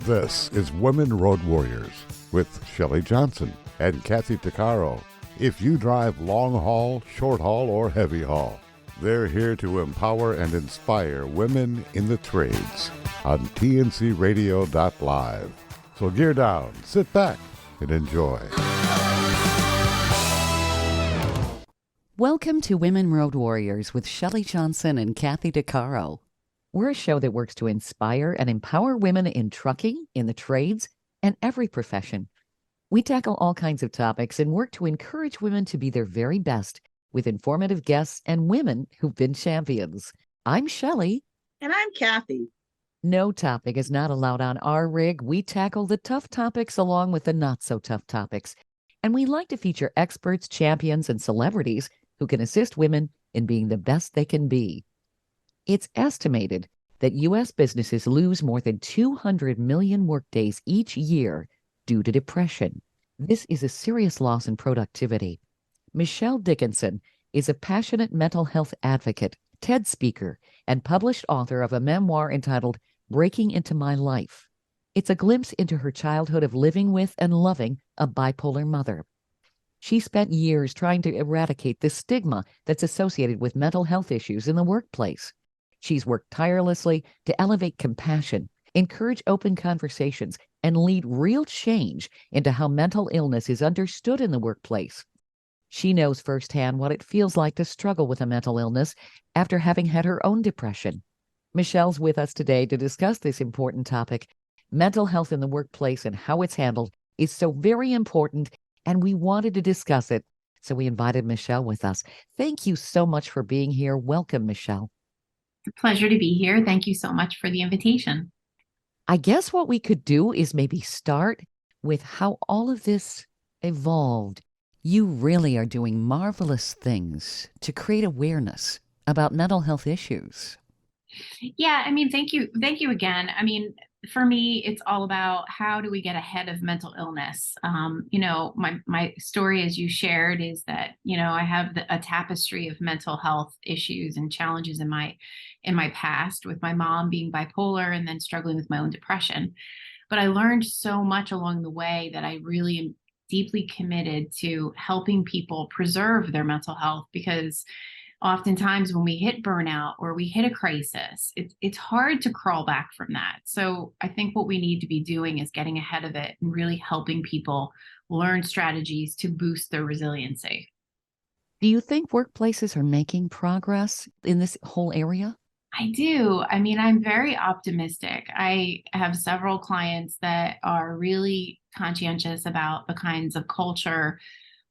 This is Women Road Warriors with Shelley Johnson and Kathy Tuccaro. If you drive long haul, short haul, or heavy haul, they're here to empower and inspire women in the trades on tncradio.live. So gear down, sit back, and enjoy. Welcome to Women Road Warriors with Shelley Johnson and Kathy Tuccaro. We're a show that works to inspire and empower women in trucking, in the trades, and every profession. We tackle all kinds of topics and work to encourage women to be their very best with informative guests and women who've been champions. I'm Shelley. And I'm Kathy. No topic is not allowed on our rig. We tackle the tough topics along with the not-so-tough topics. And we like to feature experts, champions, and celebrities who can assist women in being the best they can be. It's estimated that U.S. businesses lose more than 200 million workdays each year due to depression. This is a serious loss in productivity. Michelle Dickinson is a passionate mental health advocate, TED speaker, and published author of a memoir entitled Breaking Into My Life. It's a glimpse into her childhood of living with and loving a bipolar mother. She spent years trying to eradicate the stigma that's associated with mental health issues in the workplace. She's worked tirelessly to elevate compassion, encourage open conversations, and lead real change into how mental illness is understood in the workplace. She knows firsthand what it feels like to struggle with a mental illness after having had her own depression. Michelle's with us today to discuss this important topic. Mental health in the workplace and how it's handled is so very important, and we wanted to discuss it, so we invited Michelle with us. Thank you so much for being here. Welcome, Michelle. It's a pleasure to be here. Thank you so much for the invitation. I guess what we could do is maybe start with how all of this evolved. You really are doing marvelous things to create awareness about mental health issues. Yeah, thank you. Thank you again. For me, it's all about how do we get ahead of mental illness? My story, as you shared, is that, I have a tapestry of mental health issues and challenges in my past, with my mom being bipolar and then struggling with my own depression. But I learned so much along the way that I really am deeply committed to helping people preserve their mental health, because oftentimes when we hit burnout or we hit a crisis, it's hard to crawl back from that. So I think what we need to be doing is getting ahead of it and really helping people learn strategies to boost their resiliency. Do you think workplaces are making progress in this whole area? I do. I'm very optimistic. I have several clients that are really conscientious about the kinds of culture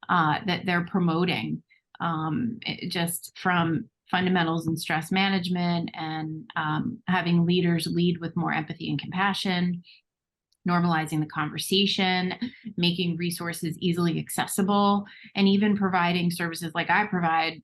that they're promoting. Just from fundamentals in stress management and having leaders lead with more empathy and compassion, normalizing the conversation, making resources easily accessible, and even providing services like I provide,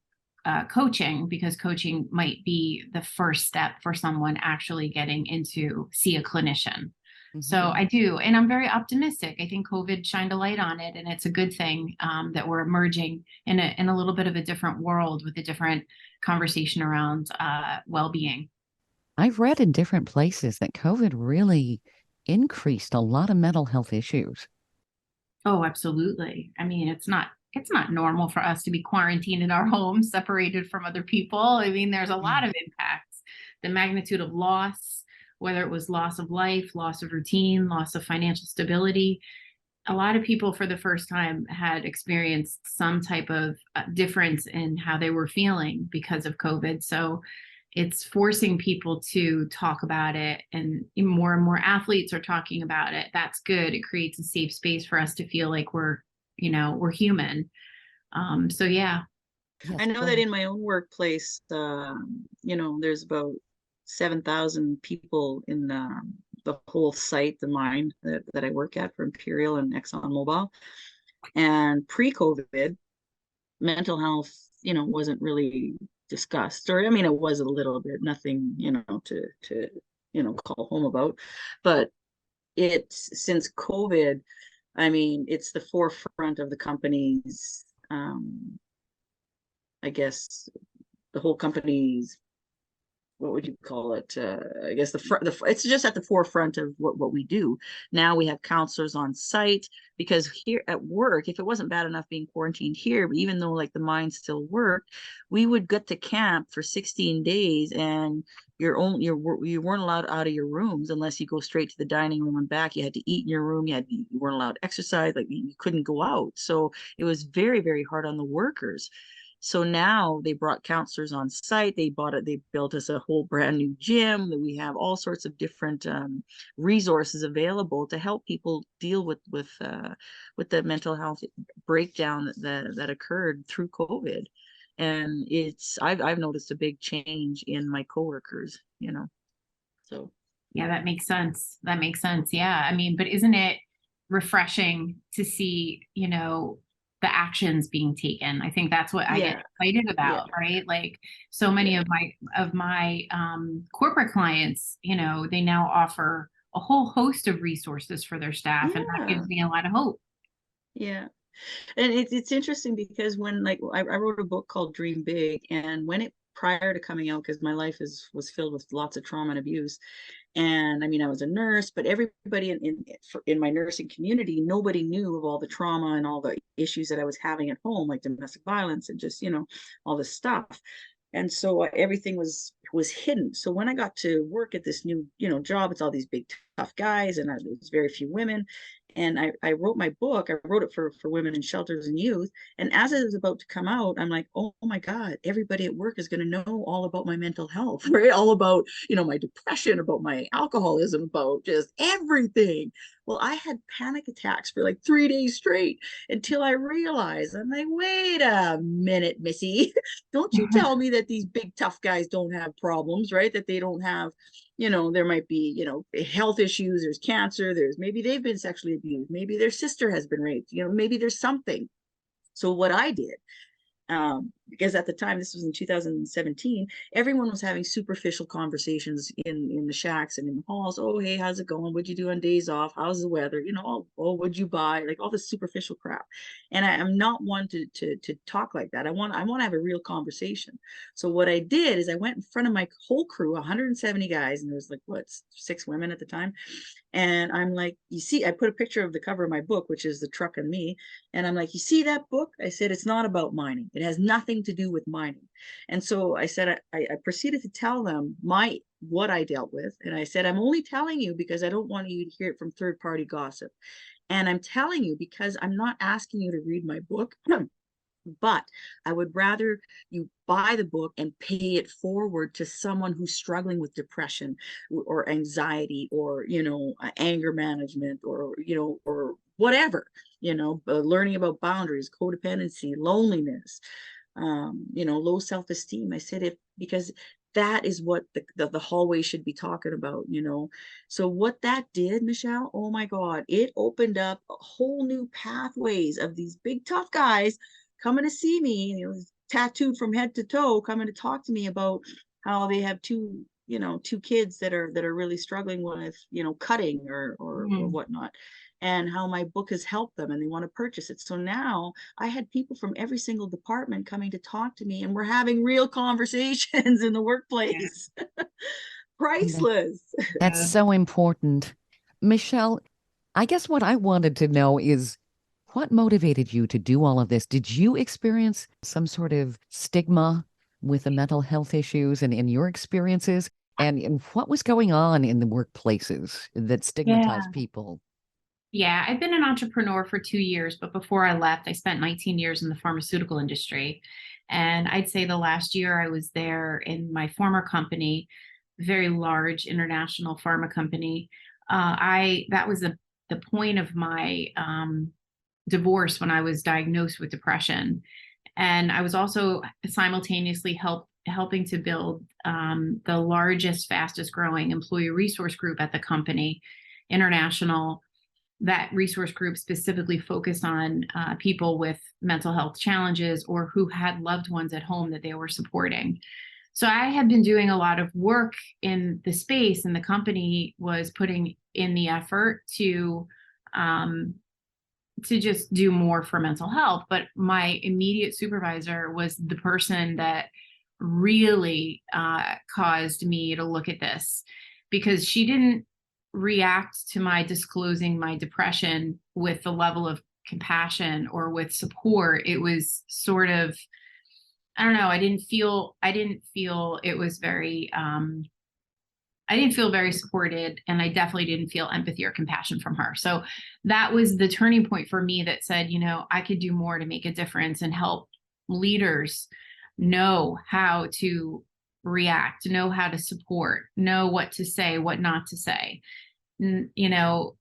coaching, because coaching might be the first step for someone actually getting into see a clinician. So I do, and I'm very optimistic. I think COVID shined a light on it, and it's a good thing that we're emerging in a little bit of a different world with a different conversation around well-being. I've read in different places that COVID really increased a lot of mental health issues. Oh, absolutely. It's not normal for us to be quarantined in our homes, separated from other people. There's a lot of impacts. The magnitude of loss, whether it was loss of life, loss of routine, loss of financial stability. A lot of people for the first time had experienced some type of difference in how they were feeling because of COVID. So it's forcing people to talk about it, and more athletes are talking about it. That's good. It creates a safe space for us to feel like we're human. So yeah. Yes, I know that in my own workplace, there's about 7,000 people in the whole site, the mine that I work at for Imperial and ExxonMobil. And pre-COVID, mental health, wasn't really discussed, or it was a little bit, nothing, to call home about. But it's since COVID, it's the forefront of the company's, I guess, the whole company's what would you call it? I guess it's just at the forefront of what we do. Now we have counselors on site, because here at work, if it wasn't bad enough being quarantined here, but even though like the mine still worked, we would get to camp for 16 days, and you weren't allowed out of your rooms unless you go straight to the dining room and back. You had to eat in your room. You weren't allowed to exercise. Like you couldn't go out. So it was very, very hard on the workers. So now they brought counselors on site. They built us a whole brand new gym. That we have all sorts of different resources available to help people deal with the mental health breakdown that occurred through COVID. And I've noticed a big change in my coworkers, so. Yeah, that makes sense. That makes sense. Yeah. I mean, but isn't it refreshing to see, the actions being taken? I think that's what I get excited about, right? Like so many of my corporate clients, they now offer a whole host of resources for their staff, and that gives me a lot of hope. Yeah. And it's interesting because when like I wrote a book called Dream Big, and when it prior to coming out, because my life was filled with lots of trauma and abuse, and I mean I was a nurse, but everybody in my nursing community, nobody knew of all the trauma and all the issues that I was having at home, like domestic violence and just all this stuff. And so everything was hidden. So when I got to work at this new job, it's all these big tough guys, and there's very few women. And I wrote my book. I wrote it for women in shelters and youth. And as it was about to come out, I'm like, oh my God, everybody at work is going to know all about my mental health, right? All about, my depression, about my alcoholism, about just everything. Well, I had panic attacks for like 3 days straight until I realized, I'm like, wait a minute, Missy, don't you tell me that these big tough guys don't have problems, right? That they don't have, there might be, health issues, there's cancer, maybe they've been sexually abused, maybe their sister has been raped, maybe there's something. So what I did, because at the time, this was in 2017, everyone was having superficial conversations in the shacks and in the halls. Oh, hey, how's it going? What'd you do on days off? How's the weather? What'd you buy? Like all this superficial crap. And I'm not one to talk like that. I want to have a real conversation. So what I did is I went in front of my whole crew, 170 guys, and there was like 6 women at the time. And I'm like, you see, I put a picture of the cover of my book, which is the truck and me. And I'm like, you see that book? I said, it's not about mining. It has nothing to do with mining. And so I said, I proceeded to tell them what I dealt with. And I said, I'm only telling you because I don't want you to hear it from third-party gossip. And I'm telling you because I'm not asking you to read my book. But I would rather you buy the book and pay it forward to someone who's struggling with depression or anxiety or, anger management or whatever, learning about boundaries, codependency, loneliness, low self-esteem. I said because that is what the hallway should be talking about, So what that did, Michelle, oh my God, it opened up a whole new pathways of these big tough guys coming to see me, tattooed from head to toe, coming to talk to me about how they have two kids that are really struggling with, cutting or whatnot, and how my book has helped them and they want to purchase it. So now I had people from every single department coming to talk to me, and we're having real conversations in the workplace. Yeah. Priceless. That's so important. Michelle, I guess what I wanted to know is, what motivated you to do all of this? Did you experience some sort of stigma with the mental health issues and in your experiences? And what was going on in the workplaces that stigmatized people? Yeah, I've been an entrepreneur for 2 years, but before I left, I spent 19 years in the pharmaceutical industry. And I'd say the last year I was there in my former company, very large international pharma company. That was the point of my divorce when I was diagnosed with depression. And I was also simultaneously helping to build the largest, fastest growing employee resource group at the company, international. That resource group specifically focused on people with mental health challenges or who had loved ones at home that they were supporting. So I had been doing a lot of work in the space, and the company was putting in the effort to just do more for mental health. But my immediate supervisor was the person that really caused me to look at this, because she didn't react to my disclosing my depression with the level of compassion or with support. It was sort of, I don't know, I didn't feel it was very I didn't feel very supported, and I definitely didn't feel empathy or compassion from her. So that was the turning point for me that said, I could do more to make a difference and help leaders know how to react, know how to support, know what to say, what not to say. In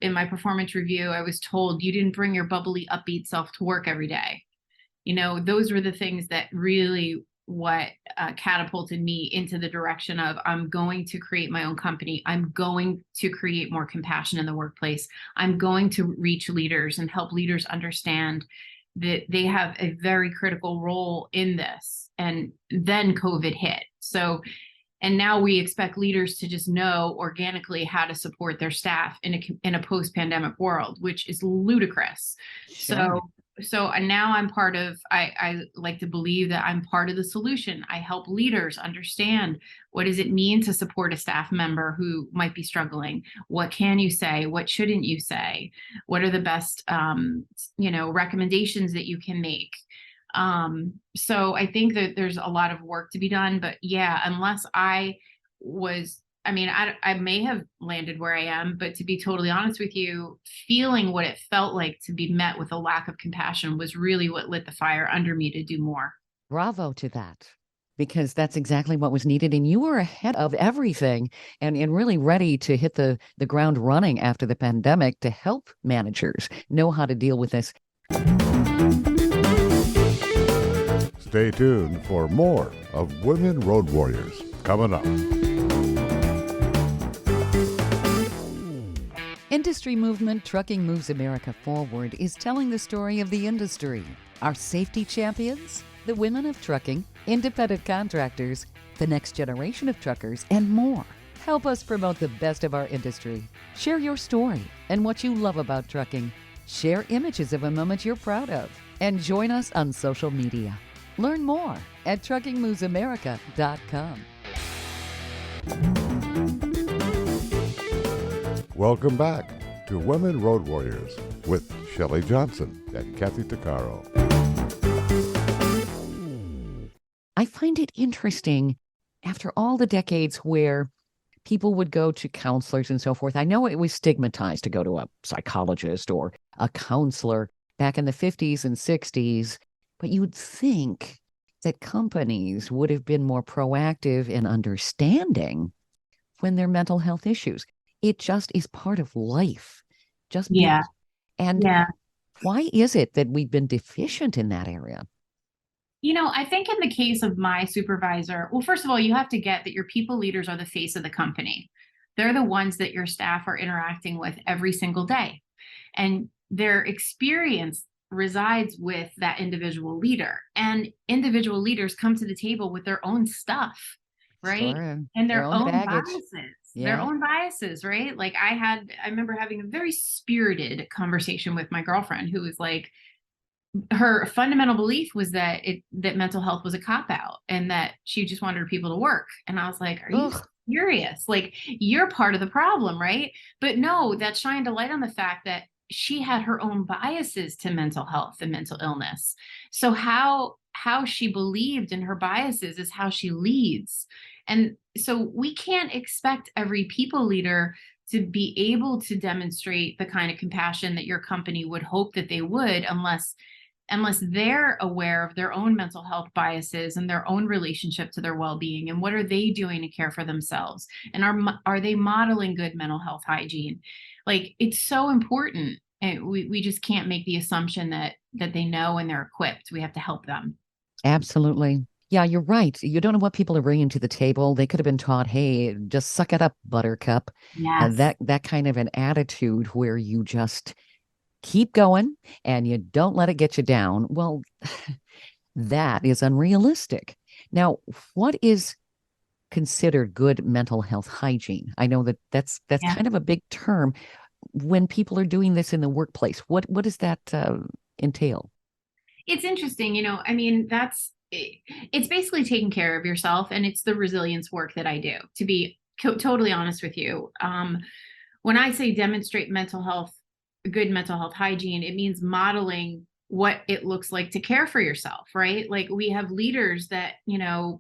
my performance review, I was told, you didn't bring your bubbly, upbeat self to work every day. Those were the things that really what catapulted me into the direction of, I'm going to create my own company. I'm going to create more compassion in the workplace. I'm going to reach leaders and help leaders understand that they have a very critical role in this. And then COVID hit. And now we expect leaders to just know organically how to support their staff in a post-pandemic world, which is ludicrous. Sure. So now I'm part of, I like to believe that I'm part of the solution. I help leaders understand, what does it mean to support a staff member who might be struggling? What can you say? What shouldn't you say? What are the best, recommendations that you can make? So I think that there's a lot of work to be done, but yeah, unless I may have landed where I am, but to be totally honest with you, feeling what it felt like to be met with a lack of compassion was really what lit the fire under me to do more. Bravo to that, because that's exactly what was needed. And you were ahead of everything and really ready to hit the ground running after the pandemic to help managers know how to deal with this. Stay tuned for more of Women Road Warriors coming up. Industry movement Trucking Moves America Forward is telling the story of the industry. Our safety champions, the women of trucking, independent contractors, the next generation of truckers, and more. Help us promote the best of our industry. Share your story and what you love about trucking. Share images of a moment you're proud of. And join us on social media. Learn more at truckingmovesamerica.com. Welcome back to Women Road Warriors with Shelley Johnson and Kathy Tuccaro. I find it interesting, after all the decades where people would go to counselors and so forth. I know it was stigmatized to go to a psychologist or a counselor back in the 50s and 60s, but you would think that companies would have been more proactive in understanding when there are mental health issues. It just is part of life. Yeah. Why is it that we've been deficient in that area? I think in the case of my supervisor, well, first of all, you have to get that your people leaders are the face of the company. They're the ones that your staff are interacting with every single day. And their experience resides with that individual leader. And individual leaders come to the table with their own stuff, right? Sure. And their own baggage. biases. Yeah. Their own biases, right? Like I remember having a very spirited conversation with my girlfriend who was like, her fundamental belief was that mental health was a cop-out and that she just wanted her people to work. And I was like, are you serious? Like, you're part of the problem, right? But no, that shined a light on the fact that she had her own biases to mental health and mental illness. So how she believed in her biases is how she leads. And so we can't expect every people leader to be able to demonstrate the kind of compassion that your company would hope that they would, unless they're aware of their own mental health biases and their own relationship to their well-being, and what are they doing to care for themselves, and are they modeling good mental health hygiene? Like, it's so important, and we just can't make the assumption that they know and they're equipped. We have to help them. Absolutely. Yeah, you're right. You don't know what people are bringing to the table. They could have been taught, hey, just suck it up, buttercup. Yes. That kind of an attitude where you just keep going and you don't let it get you down. Well, that is unrealistic. Now, what is considered good mental health hygiene? I know that's kind of a big term. When people are doing this in the workplace, what does that entail? It's interesting, I mean, that's it's basically taking care of yourself, and it's the resilience work that I do, to be totally honest with you. When I say demonstrate mental health, good mental health hygiene, it means modeling what it looks like to care for yourself, right? Like, we have leaders that,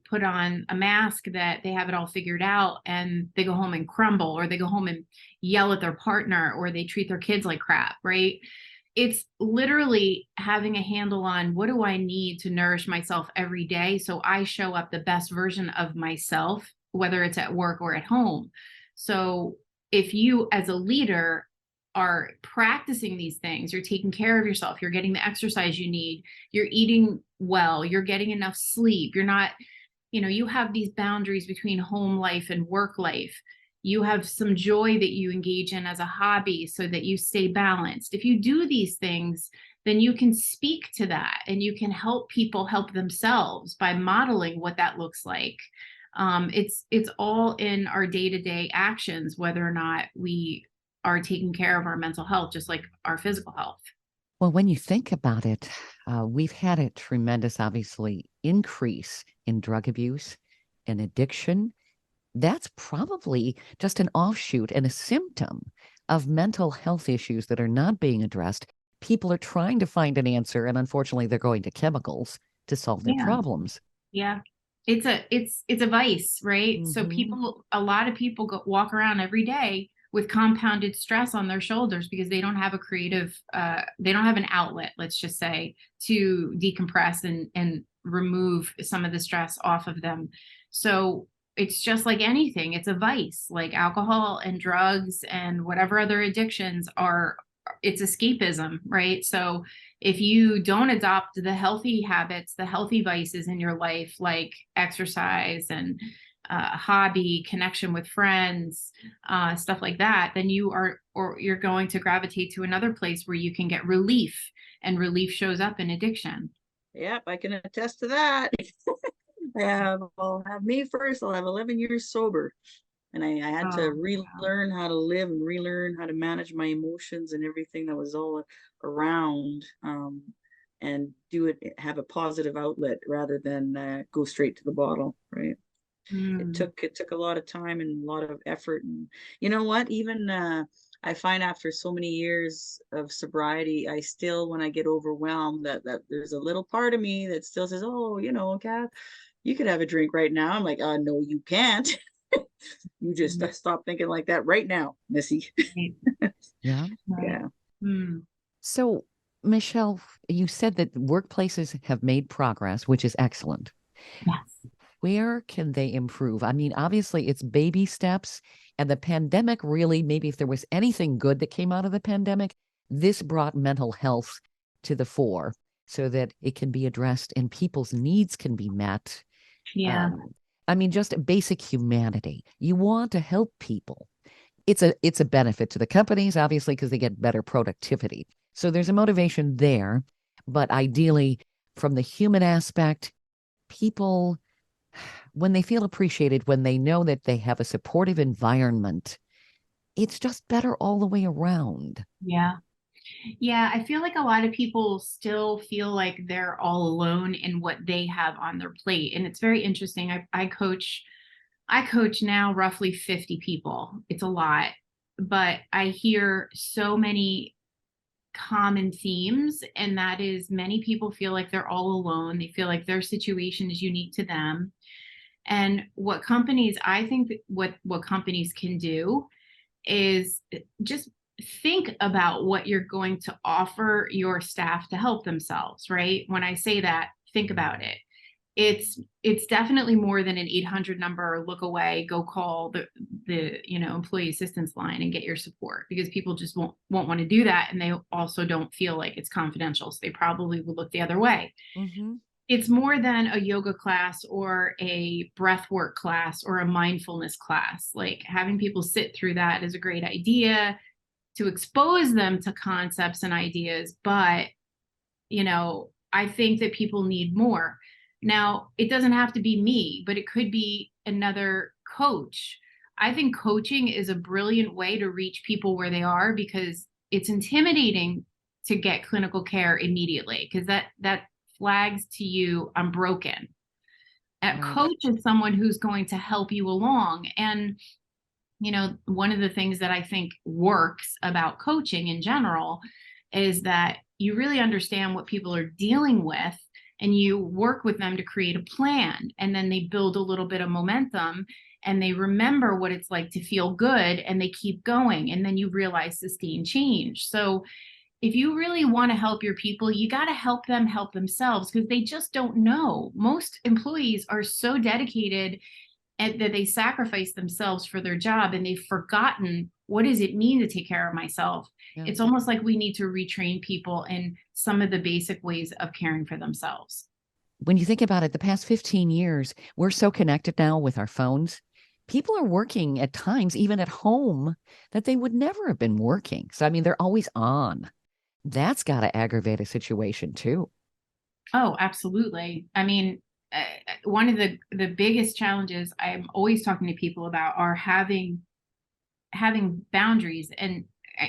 put on a mask that they have it all figured out, and they go home and crumble, or they go home and yell at their partner, or they treat their kids like crap, right? It's literally having a handle on, what do I need to nourish myself every day so I show up the best version of myself, whether it's at work or at home. So if you as a leader are practicing these things, you're taking care of yourself, you're getting the exercise you need, you're eating well, you're getting enough sleep, you're not, you have these boundaries between home life and work life. You have some joy that you engage in as a hobby so that you stay balanced. If you do these things, then you can speak to that, and you can help people help themselves by modeling what that looks like. It's all in our day-to-day actions, whether or not we are taking care of our mental health, just like our physical health. Well, when you think about it, we've had a tremendous, obviously, increase in drug abuse and addiction. That's probably just an offshoot and a symptom of mental health issues that are not being addressed. People are trying to find an answer, and unfortunately, they're going to chemicals to solve their problems. Yeah. It's a vice, right? So a lot of people walk around every day with compounded stress on their shoulders because they don't have a creative, they don't have an outlet, let's just say, to decompress and remove some of the stress off of them. So it's just like anything. It's a vice, like alcohol and drugs and whatever other addictions are. It's escapism, right? So if you don't adopt the healthy habits, the healthy vices in your life, like exercise and hobby, connection with friends, stuff like that, then you're going to gravitate to another place where you can get relief, and relief shows up in addiction. Yep, I can attest to that. I'll have me first. I'll have 11 years sober. And I had to relearn how to live and relearn how to manage my emotions and everything that was all around, and have a positive outlet rather than go straight to the bottle, right? It took a lot of time and a lot of effort. And you know what? Even I find after so many years of sobriety, I still, when I get overwhelmed, that there's a little part of me that still says, "Oh, Kath, you could have a drink right now." I'm like, no, you can't. You just stop thinking like that right now, Missy. Yeah. Yeah. So, Michelle, you said that workplaces have made progress, which is excellent. Yes. Where can they improve? I mean, obviously, it's baby steps, and the pandemic really, maybe if there was anything good that came out of the pandemic, this brought mental health to the fore so that it can be addressed and people's needs can be met. Yeah. I mean, just basic humanity. You want to help people. It's a benefit to the companies, obviously, because they get better productivity. So there's a motivation there. But ideally, from the human aspect, people, when they feel appreciated, when they know that they have a supportive environment, it's just better all the way around. Yeah. Yeah, I feel like a lot of people still feel like they're all alone in what they have on their plate. And it's very interesting. I coach now roughly 50 people. It's a lot, but I hear so many common themes, and that is, many people feel like they're all alone. They feel like their situation is unique to them. And I think what companies can do is just think about what you're going to offer your staff to help themselves, right? When I say that, think about it. It's definitely more than an 800 number, look away, go call the employee assistance line and get your support, because people just won't want to do that. And they also don't feel like it's confidential. So they probably will look the other way. It's more than a yoga class or a breathwork class or a mindfulness class. Like, having people sit through that is a great idea to expose them to concepts and ideas. But, I think that people need more. Now, it doesn't have to be me, but it could be another coach. I think coaching is a brilliant way to reach people where they are, because it's intimidating to get clinical care immediately, because that flags to you, I'm broken. A Right. coach is someone who's going to help you along. And, you know, one of the things that I think works about coaching in general is that you really understand what people are dealing with and you work with them to create a plan. And then they build a little bit of momentum and they remember what it's like to feel good and they keep going. And then you realize sustained change. So if you really want to help your people, you got to help them help themselves because they just don't know. Most employees are so dedicated and that they sacrifice themselves for their job and they've forgotten what does it mean to take care of myself. Yeah. It's almost like we need to retrain people in some of the basic ways of caring for themselves. When you think about it, the past 15 years, we're so connected now with our phones. People are working at times, even at home, that they would never have been working. So, I mean, they're always on. That's got to aggravate a situation too. Oh, absolutely. I mean, one of the biggest challenges I'm always talking to people about are having boundaries. And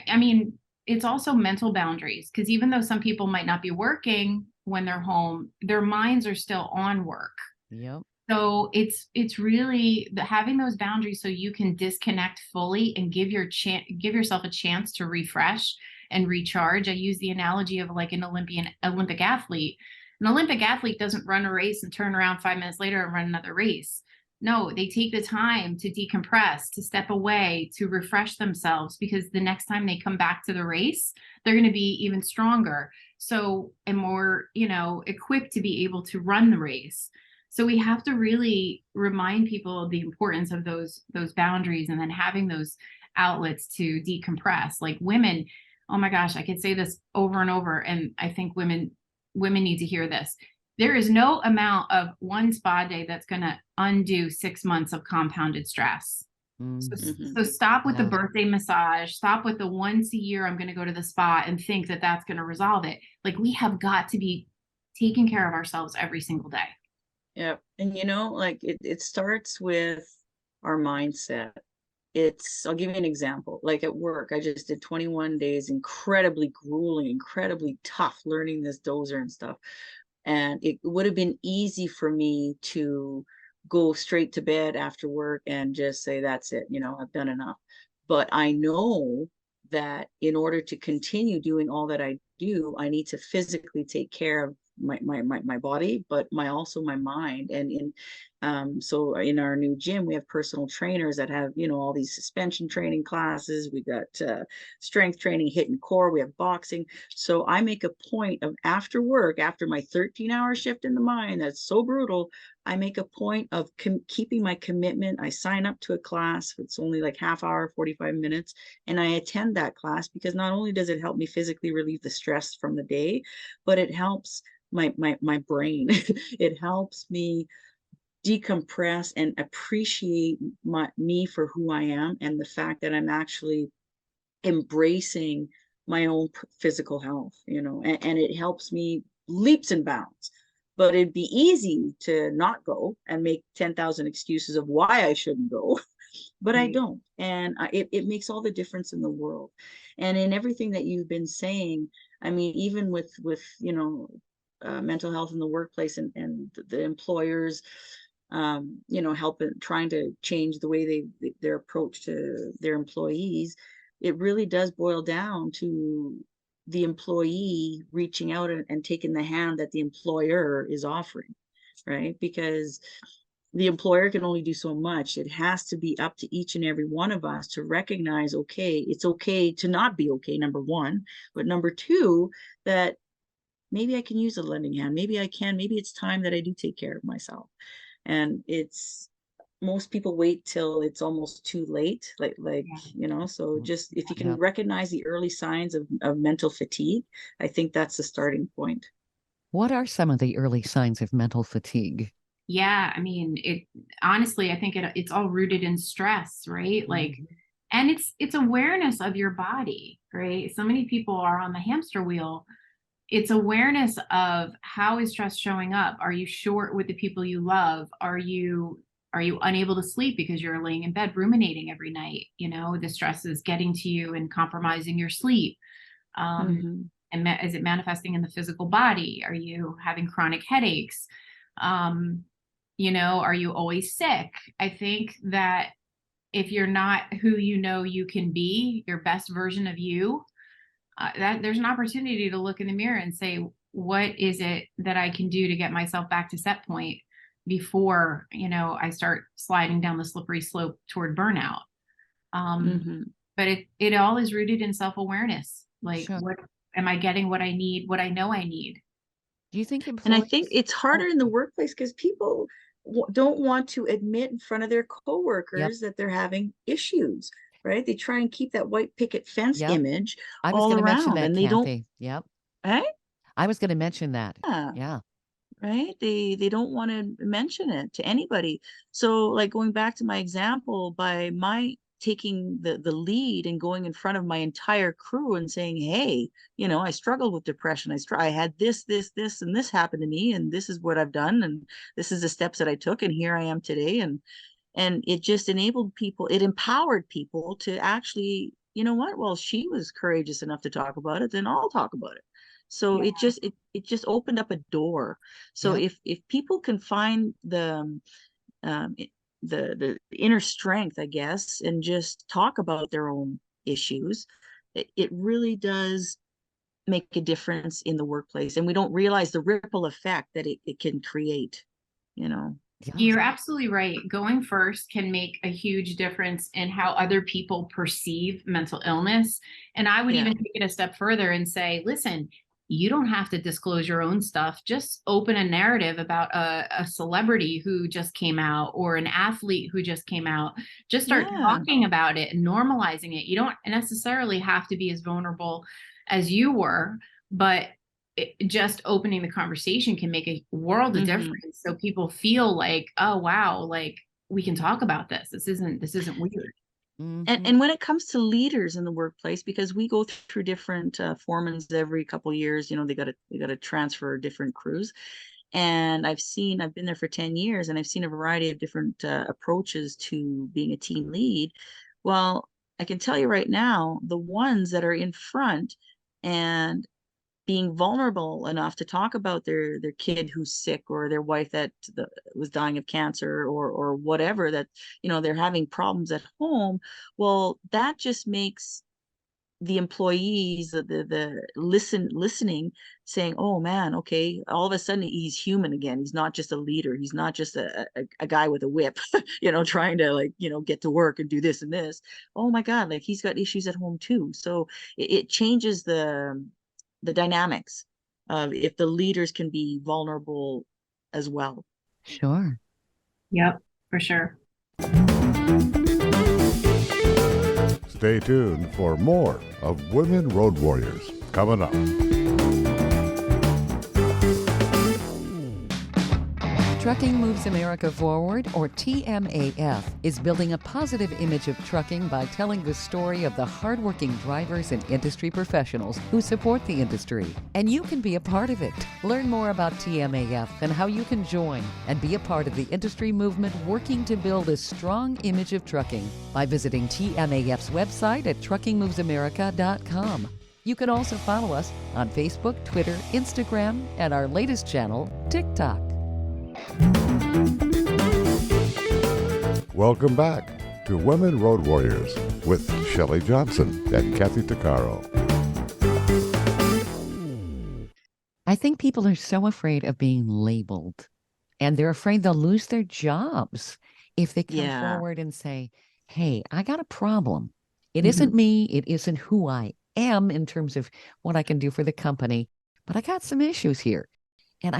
I mean, it's also mental boundaries because even though some people might not be working when they're home, their minds are still on work. Yep. So it's really having those boundaries so you can disconnect fully and give yourself a chance to refresh and recharge. I use the analogy of like an Olympic athlete. An Olympic athlete doesn't run a race and turn around 5 minutes later and run another race. No, they take the time to decompress, to step away, to refresh themselves, because the next time they come back to the race, they're going to be even stronger. So, and more, equipped to be able to run the race. So we have to really remind people of the importance of those boundaries and then having those outlets to decompress. Like women, oh my gosh, I could say this over and over, and I think women need to hear this. There is no amount of one spa day that's going to undo 6 months of compounded stress. So stop with the birthday massage, stop with the once a year I'm going to go to the spa and think that that's going to resolve it. Like we have got to be taking care of ourselves every single day. Yeah. And like it starts with our mindset. I'll give you an example. Like at work, I just did 21 days, incredibly grueling, incredibly tough, learning this dozer and stuff. And it would have been easy for me to go straight to bed after work and just say, that's it, I've done enough. But I know that in order to continue doing all that I do, I need to physically take care of my body, but also my mind. And so in our new gym, we have personal trainers that have, all these suspension training classes. We got strength training, HIIT and core. We have boxing. So I make a point of after work, after my 13-hour shift in the mine, that's so brutal, I make a point of keeping my commitment. I sign up to a class. It's only like half hour, 45 minutes. And I attend that class because not only does it help me physically relieve the stress from the day, but it helps my brain. It helps me decompress and appreciate me for who I am and the fact that I'm actually embracing my own physical health, and it helps me leaps and bounds. But it'd be easy to not go and make 10,000 excuses of why I shouldn't go, but I don't. And it makes all the difference in the world. And in everything that you've been saying, I mean, even with mental health in the workplace and the employers, helping, trying to change the way their approach to their employees, it really does boil down to the employee reaching out and taking the hand that the employer is offering, right? Because the employer can only do so much. It has to be up to each and every one of us to recognize, okay, it's okay to not be okay, number one, but number two, that maybe I can use a lending hand. Maybe it's time that I do take care of myself. And most people wait till it's almost too late, so just if you can recognize the early signs of mental fatigue, I think that's the starting point. What are some of the early signs of mental fatigue? Yeah, I mean, honestly, I think it's all rooted in stress, right? Like, and it's awareness of your body, right? So many people are on the hamster wheel. It's awareness of how is stress showing up? Are you short with the people you love? Are you unable to sleep because you're laying in bed ruminating every night? The stress is getting to you and compromising your sleep. And And is it manifesting in the physical body? Are you having chronic headaches? You know, are you always sick? I think that if you're not who you know you can be, your best version of you, that there's an opportunity to look in the mirror and say, what is it that I can do to get myself back to set point before, you know, I start sliding down the slippery slope toward burnout. But it all is rooted in self-awareness. Like, Sure. what am I getting? What I need? What I know I need? Do you think And I think employees? it's harder Oh, in the workplace because people don't want to admit in front of their yep, coworkers that they're having issues, right? They try and keep that white picket fence yep. image I was all going to mention around, that, and they don't, Kathy. Yep. right? I was going to mention that. Yeah, Yeah. right. They don't want to mention it to anybody. So, like, going back to my example, by my taking the lead and going in front of my entire crew and saying, hey, you know, I struggled with depression. I had this, and this happened to me, and this is what I've done, and this is the steps that I took, and here I am today. And it just enabled people, it empowered people to actually, you know what, well, she was courageous enough to talk about it, then I'll talk about it. So Yeah. it just opened up a door. So Yep. if people can find um, the inner strength, I guess, and just talk about their own issues, it really does make a difference in the workplace. And we don't realize the ripple effect that it can create, you know. Yeah. You're absolutely right. Going first can make a huge difference in how other people perceive mental illness. And I would Yeah. even take it a step further and say, listen, you don't have to disclose your own stuff. Just open a narrative about a celebrity who just came out or an athlete who just came out. Just start Yeah. talking about it and normalizing it. You don't necessarily have to be as vulnerable as you were, but just opening the conversation can make a world of difference. So people feel like, oh wow, like we can talk about this. This isn't weird. And when it comes to leaders in the workplace, because we go through different foremans every couple of years, you know, they got to transfer different crews. And I've been there for 10 years, and I've seen a variety of different approaches to being a team lead. Well, I can tell you right now, the ones that are in front and being vulnerable enough to talk about their kid who's sick, or their wife that was dying of cancer, or whatever, that, you know, they're having problems at home. Well, that just makes the employees, the listening, saying, oh man, okay, all of a sudden he's human again. He's not just a leader. He's not just a guy with a whip, you know, trying to, like, you know, get to work and do this and this. Oh my God, like, he's got issues at home too. So it changes the dynamics of if the leaders can be vulnerable as well. Sure. Yep, for sure. Stay tuned for more of Women Road Warriors coming up. Trucking Moves America Forward, or TMAF, is building a positive image of trucking by telling the story of the hardworking drivers and industry professionals who support the industry. And you can be a part of it. Learn more about TMAF and how you can join and be a part of the industry movement working to build a strong image of trucking by visiting TMAF's website at truckingmovesamerica.com. You can also follow us on Facebook, Twitter, Instagram, and our latest channel, TikTok. Welcome back to Women Road Warriors with Shelley Johnson and Kathy Tuccaro. I think people are so afraid of being labeled, and they're afraid they'll lose their jobs if they come forward and say, hey, I got a problem. It isn't me. It isn't who I am in terms of what I can do for the company, but I got some issues here. And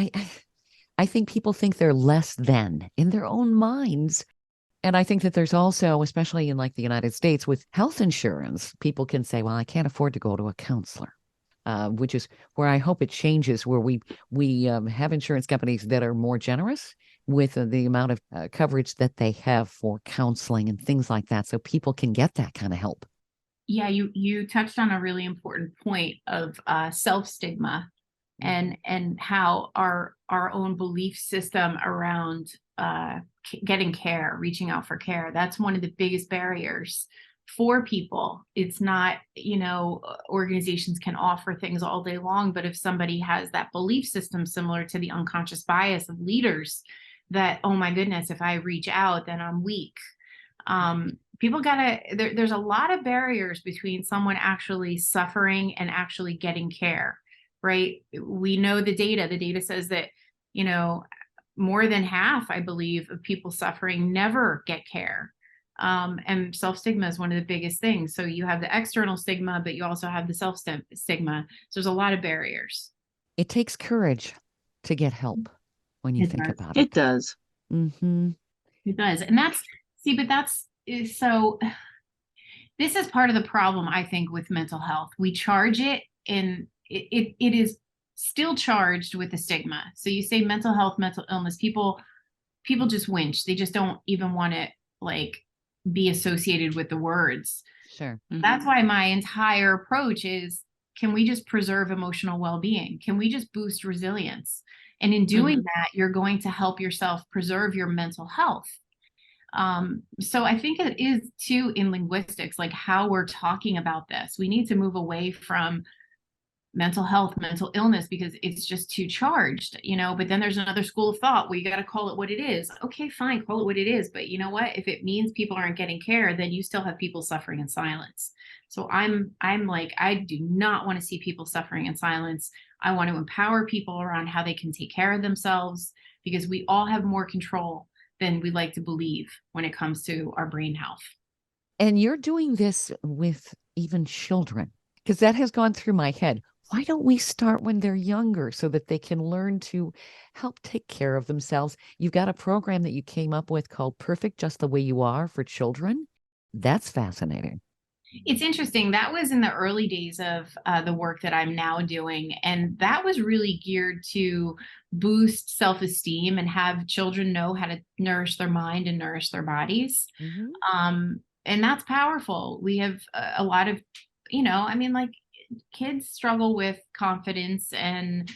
I think people think they're less than in their own minds. And I think that there's also, especially in like the United States with health insurance, people can say, well, I can't afford to go to a counselor, which is where I hope it changes, where we have insurance companies that are more generous with the amount of coverage that they have for counseling and things like that, so people can get that kind of help. Yeah, you touched on a really important point of self-stigma and how our own belief system around getting care, reaching out for care. That's one of the biggest barriers for people. It's not, organizations can offer things all day long, but if somebody has that belief system similar to the unconscious bias of leaders that, oh my goodness, if I reach out, then I'm weak. People there's a lot of barriers between someone actually suffering and actually getting care, right? We know the data says that, more than half, I believe, of people suffering never get care. And self-stigma is one of the biggest things. So you have the external stigma, but you also have the self-stigma. So there's a lot of barriers. It takes courage to get help when you think about it. It does. Mm-hmm. It does. And so this is part of the problem, I think, with mental health. We charge it, and it is still charged with the stigma. So you say mental health, mental illness, people just winch. They just don't even want to be associated with the words. Sure. Mm-hmm. That's why my entire approach is, can we just preserve emotional well-being? Can we just boost resilience? And in doing that, you're going to help yourself preserve your mental health. So I think it is too in linguistics, like how we're talking about this. We need to move away from mental health, mental illness, because it's just too charged, but then there's another school of thought where you got to call it what it is. Okay, fine, call it what it is. But you know what? If it means people aren't getting care, then you still have people suffering in silence. So I'm like, I do not want to see people suffering in silence. I want to empower people around how they can take care of themselves, because we all have more control than we like to believe when it comes to our brain health. And you're doing this with even children, because that has gone through my head. Why don't we start when they're younger so that they can learn to help take care of themselves? You've got a program that you came up with called Perfect Just the Way You Are for children. That's fascinating. It's interesting. That was in the early days of the work that I'm now doing. And that was really geared to boost self-esteem and have children know how to nourish their mind and nourish their bodies. Mm-hmm. And that's powerful. We have a lot of, kids struggle with confidence and,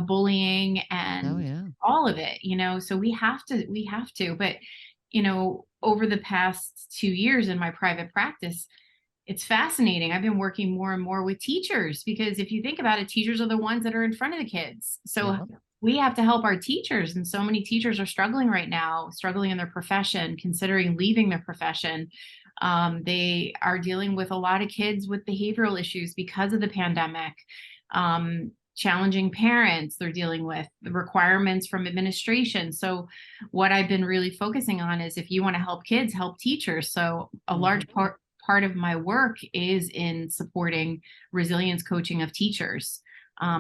bullying and all of it, so we have to, but, over the past 2 years in my private practice, it's fascinating. I've been working more and more with teachers, because if you think about it, teachers are the ones that are in front of the kids. So we have to help our teachers. And so many teachers are struggling right now, struggling in their profession, considering leaving their profession. They are dealing with a lot of kids with behavioral issues because of the pandemic, challenging parents they're dealing with, the requirements from administration. So what I've been really focusing on is, if you want to help kids, help teachers. So a large part of my work is in supporting resilience coaching of teachers,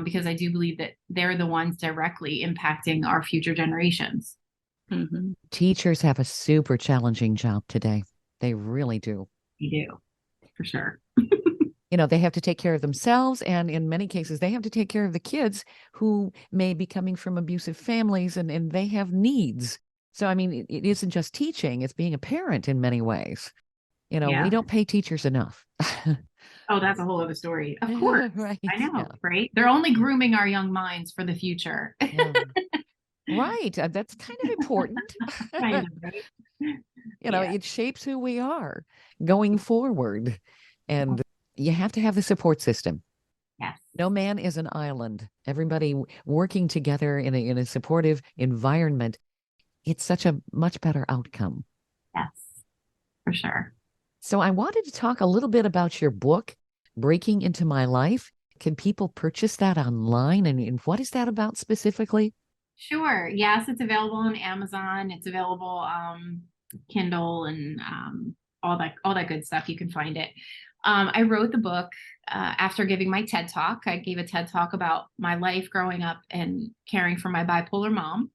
because I do believe that they're the ones directly impacting our future generations. Mm-hmm. Teachers have a super challenging job today. They really do. They do, for sure. They have to take care of themselves. And in many cases, they have to take care of the kids who may be coming from abusive families, and they have needs. So, it isn't just teaching, it's being a parent in many ways. We don't pay teachers enough. Oh, that's a whole other story. Of course. Right. I know, right? They're only grooming our young minds for the future. Right. That's kind of important. Kind of, right? It shapes who we are going forward. And you have to have the support system. Yes. No man is an island. Everybody working together in a supportive environment. It's such a much better outcome. Yes, for sure. So I wanted to talk a little bit about your book, Breaking Into My Life. Can people purchase that online? And what is that about specifically? Sure. Yes, it's available on Amazon. It's available Kindle and all that good stuff. You can find it. I wrote the book after giving my TED Talk. I gave a TED Talk about my life growing up and caring for my bipolar mom.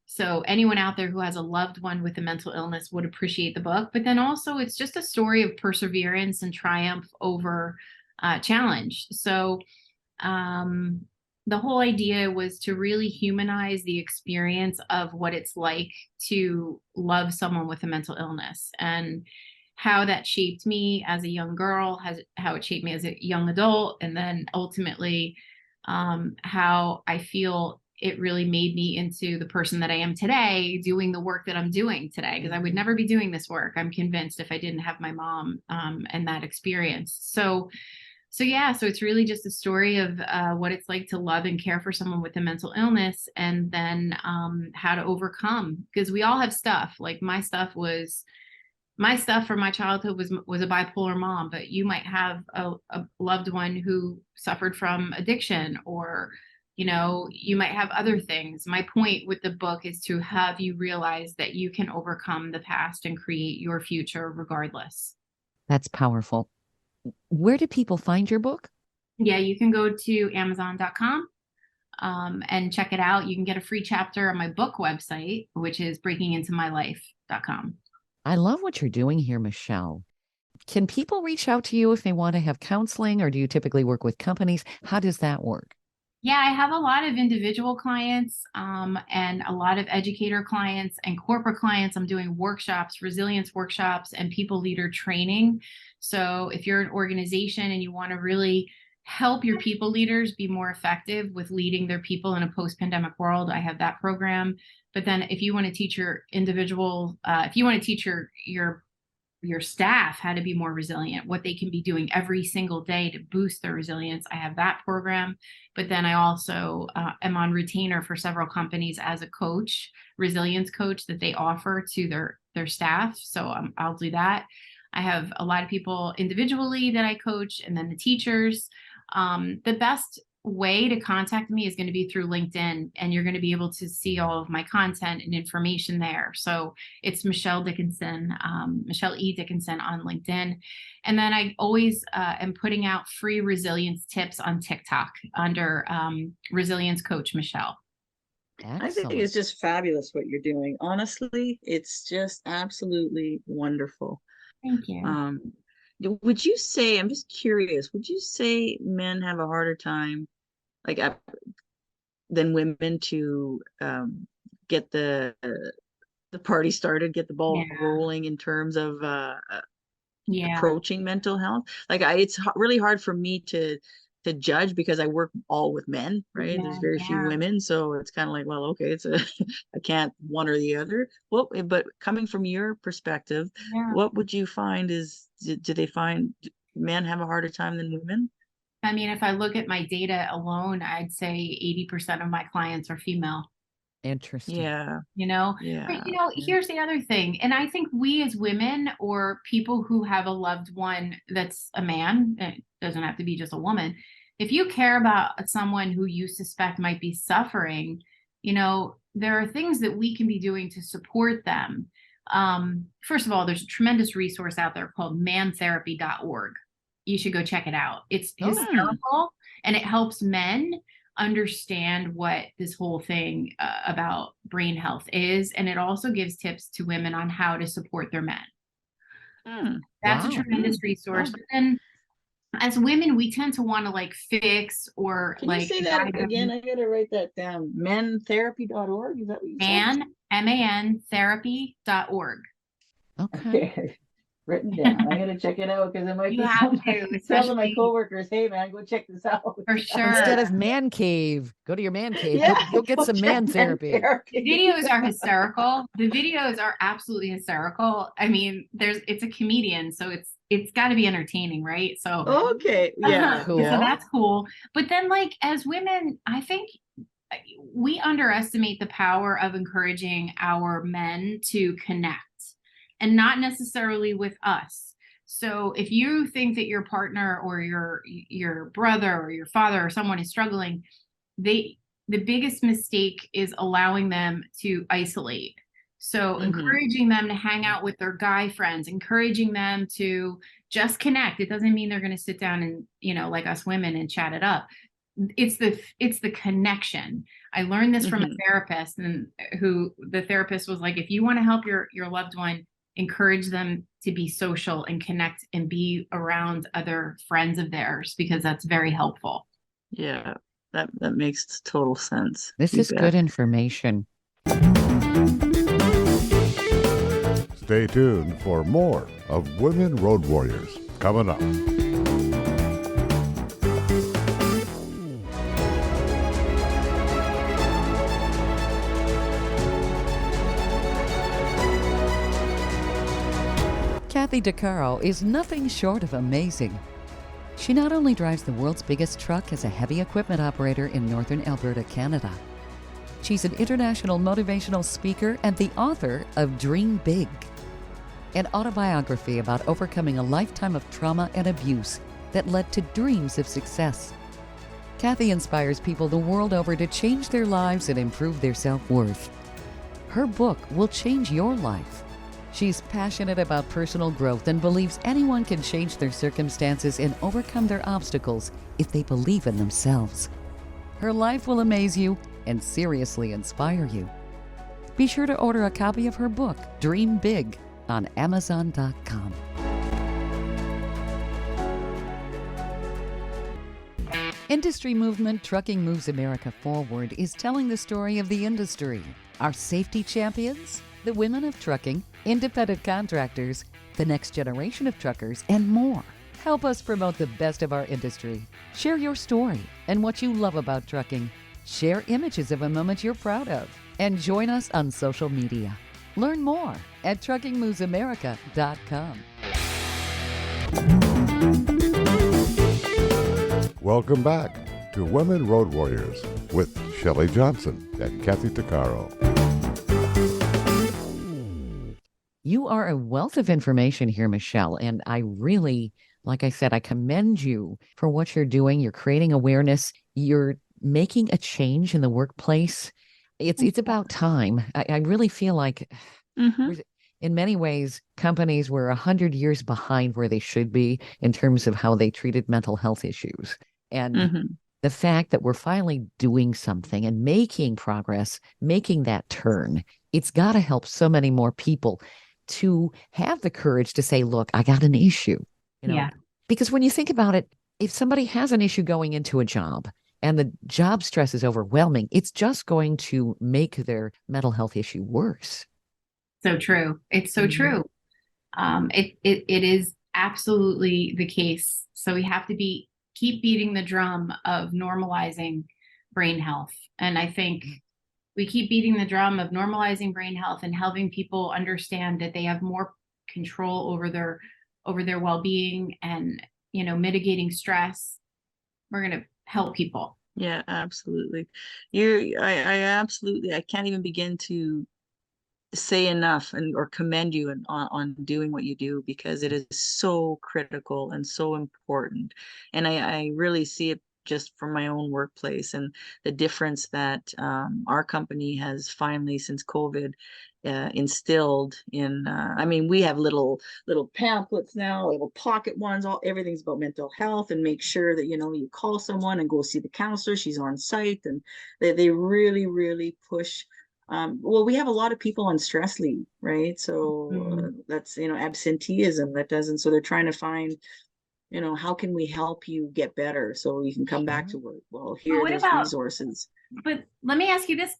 So anyone out there who has a loved one with a mental illness would appreciate the book. But then also, it's just a story of perseverance and triumph over challenge. So the whole idea was to really humanize the experience of what it's like to love someone with a mental illness, and how that shaped me as a young girl, how it shaped me as a young adult, and then ultimately how I feel it really made me into the person that I am today, doing the work that I'm doing today, because I would never be doing this work, I'm convinced, if I didn't have my mom and that experience. So yeah, so it's really just a story of what it's like to love and care for someone with a mental illness, and then how to overcome, because we all have stuff. Like my stuff from my childhood was a bipolar mom, but you might have a loved one who suffered from addiction, or you might have other things. My point with the book is to have you realize that you can overcome the past and create your future regardless. That's powerful. Where do people find your book? Yeah, you can go to Amazon.com and check it out. You can get a free chapter on my book website, which is breakingintomylife.com. I love what you're doing here, Michelle. Can people reach out to you if they want to have counseling, or do you typically work with companies? How does that work? Yeah, I have a lot of individual clients and a lot of educator clients and corporate clients. I'm doing workshops, resilience workshops, and people leader training. So if you're an organization and you want to really help your people leaders be more effective with leading their people in a post-pandemic world, I have that program. But then if you want to teach your individual, if you want to teach your staff how to be more resilient, what they can be doing every single day to boost their resilience, I have that program. But then I also am on retainer for several companies as a coach, resilience coach, that they offer to their staff. So I'll do that. I have a lot of people individually that I coach, and then the teachers. The best way to contact me is going to be through LinkedIn, and you're going to be able to see all of my content and information there. So it's Michelle Dickinson, Michelle E. Dickinson on LinkedIn. And then I always am putting out free resilience tips on TikTok under Resilience Coach Michelle. Excellent. I think it's just fabulous what you're doing. Honestly, it's just absolutely wonderful. Thank you. Would you say, I'm just curious, would you say men have a harder time than women to get the party started, get the ball rolling in terms of approaching mental health? It's really hard for me to judge, because I work all with men, right? There's very few women, so it's kind of like, well, okay, I can't one or the other. Well, but coming from your perspective, what would you find is, do they find men have a harder time than women? I mean, if I look at my data alone, I'd say 80% of my clients are female. Interesting. Yeah. But, here's the other thing. And I think we as women, or people who have a loved one that's a man, it doesn't have to be just a woman. If you care about someone who you suspect might be suffering, there are things that we can be doing to support them. First of all, there's a tremendous resource out there called mantherapy.org. You should go check it out. It's hysterical, and it helps men understand what this whole thing about brain health is. And it also gives tips to women on how to support their men. That's a tremendous resource. But then as women, we tend to want to fix or Can you say that again? I gotta write that down. Mantherapy.org? Is that what you said? MAN therapy.org. Okay. Written down. I gotta check it out, because it might be something. Tell my coworkers, hey man, go check this out. For sure. Instead of man cave, go to your man cave. You'll get some man therapy. The videos are hysterical. The videos are absolutely hysterical. I mean, it's a comedian, so it's got to be entertaining, right? So okay, yeah, cool. So that's cool. But then, as women, I think we underestimate the power of encouraging our men to connect, and not necessarily with us. So if you think that your partner or your brother or your father or someone is struggling, the biggest mistake is allowing them to isolate. So encouraging them to hang out with their guy friends, encouraging them to just connect. It doesn't mean they're going to sit down and, like us women, and chat it up. It's the connection. I learned this from a therapist, and the therapist was like, if you want to help your loved one, encourage them to be social and connect and be around other friends of theirs, because that's very helpful. Yeah, that makes total sense. This is good information. Stay tuned for more of Women Road Warriors coming up. Kathy Tuccaro is nothing short of amazing. She not only drives the world's biggest truck as a heavy equipment operator in northern Alberta, Canada. She's an international motivational speaker and the author of Dream Big, an autobiography about overcoming a lifetime of trauma and abuse that led to dreams of success. Kathy inspires people the world over to change their lives and improve their self-worth. Her book will change your life. She's passionate about personal growth and believes anyone can change their circumstances and overcome their obstacles if they believe in themselves. Her life will amaze you and seriously inspire you. Be sure to order a copy of her book, Dream Big, on Amazon.com. Industry movement Trucking Moves America Forward is telling the story of the industry, our safety champions, the women of trucking, independent contractors, the next generation of truckers, and more. Help us promote the best of our industry. Share your story and what you love about trucking. Share images of a moment you're proud of. And join us on social media. Learn more at truckingmovesamerica.com. Welcome back to Women Road Warriors with Shelley Johnson and Kathy Tuccaro. You are a wealth of information here, Michelle, and I really, like I said, I commend you for what you're doing. You're creating awareness. You're making a change in the workplace. It's about time. I really feel like in many ways, companies were 100 years behind where they should be in terms of how they treated mental health issues. And the fact that we're finally doing something and making progress, making that turn, it's got to help so many more people to have the courage to say, look, I got an issue. Yeah. Because when you think about it, if somebody has an issue going into a job and the job stress is overwhelming, it's just going to make their mental health issue worse. So true. It's so true. It is absolutely the case. So we have to keep beating the drum of normalizing brain health. And I think we keep beating the drum of normalizing brain health and helping people understand that they have more control over their well-being and, mitigating stress. We're going to help people. Yeah, absolutely. I can't even begin to say enough or commend you on doing what you do, because it is so critical and so important. And I really see it just from my own workplace and the difference that our company has finally, since COVID, instilled in. We have little pamphlets now, little pocket ones. Everything's about mental health, and make sure that you call someone and go see the counselor. She's on site, and they really, really push. We have a lot of people on stress leave, right? So that's absenteeism that doesn't. So they're trying to find, how can we help you get better so you can come back to work? Well, there's resources. But let me ask you this,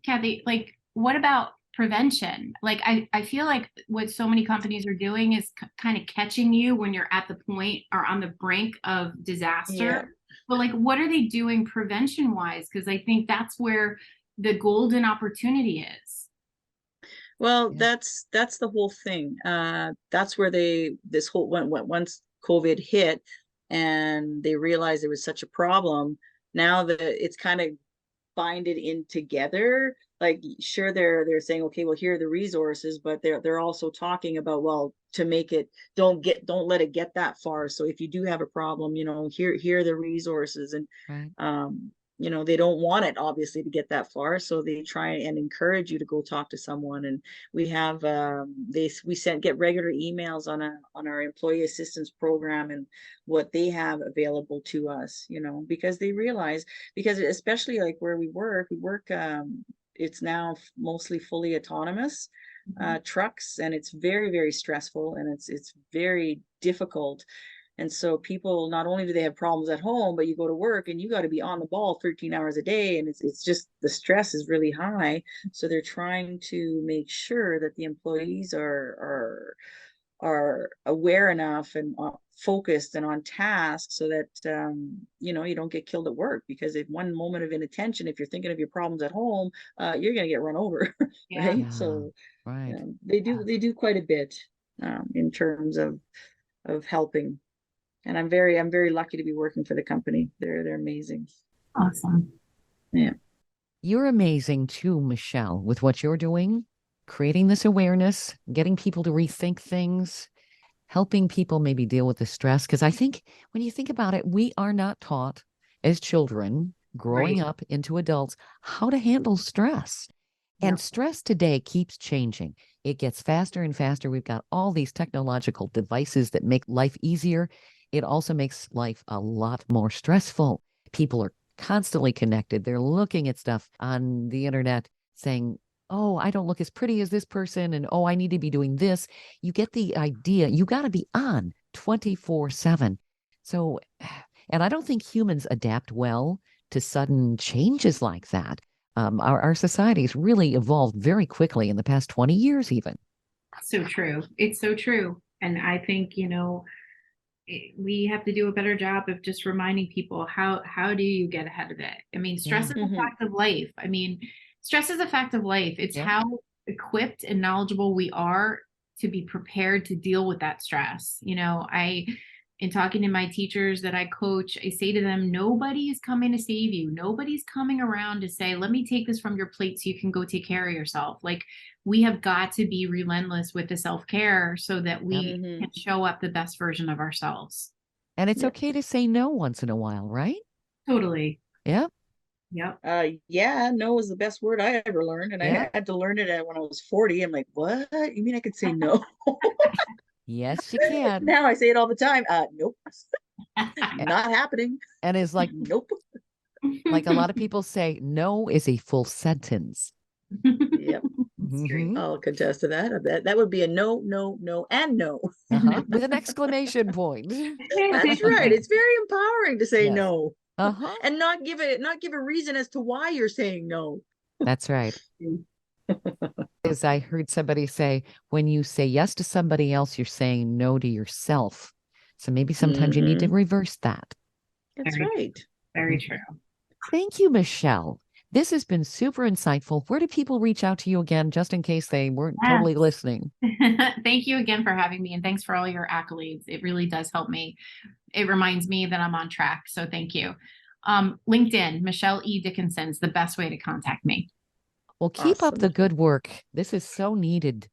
Kathy, like, what about prevention? Like, I feel like what so many companies are doing is kind of catching you when you're at the point or on the brink of disaster. Yeah. But like, what are they doing prevention wise? Because I think that's where the golden opportunity is. Well, that's the whole thing. That's where this whole once COVID hit and they realized there was such a problem. Now that it's kind of binded in together, like, sure, they're saying, okay, well, here are the resources, but they're also talking about, well, to make it, don't let it get that far. So if you do have a problem, here are the resources. And right. They don't want it obviously to get that far, so they try and encourage you to go talk to someone. And we have we get regular emails on our employee assistance program and what they have available to us, because they realize, because especially like where we work it's now mostly fully autonomous trucks, and it's very, very stressful, and it's very difficult. And so people, not only do they have problems at home, but you go to work and you got to be on the ball 13 hours a day. And it's just, the stress is really high. So they're trying to make sure that the employees are aware enough and focused and on task, so that, you don't get killed at work. Because if one moment of inattention, if you're thinking of your problems at home, you're going to get run over. Yeah. Right. Yeah. So right. they do quite a bit. in terms of helping. And I'm very lucky to be working for the company. They're amazing. Awesome. Yeah. You're amazing too, Michelle, with what you're doing, creating this awareness, getting people to rethink things, helping people maybe deal with the stress. Because I think when you think about it, we are not taught as children growing Right. up into adults how to handle stress. And Yep. stress today keeps changing. It gets faster and faster. We've got all these technological devices that make life easier. It also makes life a lot more stressful. People are constantly connected. They're looking at stuff on the internet saying, oh, I don't look as pretty as this person. And oh, I need to be doing this. You get the idea. You got to be on 24/7. So, and I don't think humans adapt well to sudden changes like that. Our society's really evolved very quickly in the past 20 years, even. So true. It's so true. And I think, we have to do a better job of just reminding people how do you get ahead of it. I mean, stress is a Mhm. fact of life. I mean, stress is a fact of life. It's Yeah. how equipped and knowledgeable we are to be prepared to deal with that stress. In talking to my teachers that I coach, I say to them, nobody is coming to save you. Nobody's coming around to say, let me take this from your plate so you can go take care of yourself. Like, we have got to be relentless with the self-care so that we Mhm. can show up the best version of ourselves. And it's Yep. okay to say no once in a while, right? Totally. Yeah. Yep. Yeah, no was the best word I ever learned, and Yeah. I had to learn it when I was 40. I'm like, what? You mean I could say no? Yes, you can. Now I say it all the time. Nope, not happening. And it's like Nope. a lot of people say, no is a full sentence. Yep, That's great. Mhm. I'll contest to that. That would be a no, no, no, and no. With an exclamation point. That's right. It's very empowering to say Yes. no Uh-huh. and not give a reason as to why you're saying no. That's right. As I heard somebody say, when you say yes to somebody else, you're saying no to yourself. So maybe sometimes you need to reverse that. That's Very- right. Very true. Thank you, Michelle. This has been super insightful. Where do people reach out to you again, just in case they weren't Yeah. totally listening? Thank you again for having me, and thanks for all your accolades. It really does help me. It reminds me that I'm on track. So thank you. LinkedIn, Michelle E. Dickinson's the best way to contact me. Well, keep up Awesome. the good work. This is so needed.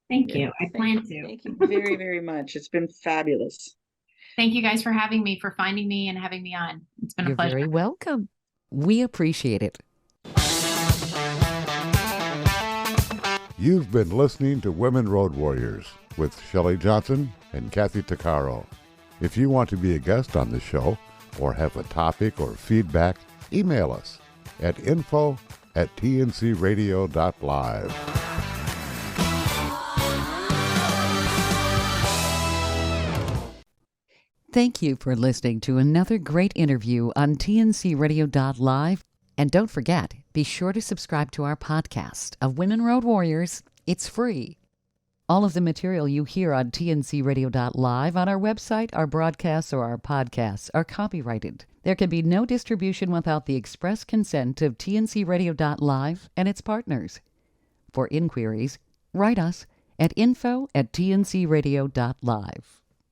Thank you. I Thank- plan to. Thank you very, very much. It's been fabulous. Thank you guys for having me, for finding me and having me on. It's been a You're pleasure. very welcome. We appreciate it. You've been listening to Women Road Warriors with Shelley Johnson and Kathy Tuccaro. If you want to be a guest on the show or have a topic or feedback, email us at info@tncradio.live. Thank you for listening to another great interview on tncradio.live. And don't forget, be sure to subscribe to our podcast of Women Road Warriors. It's free. All of the material you hear on tncradio.live, on our website, our broadcasts, or our podcasts are copyrighted. There can be no distribution without the express consent of tncradio.live and its partners. For inquiries, write us at info@tncradio.live.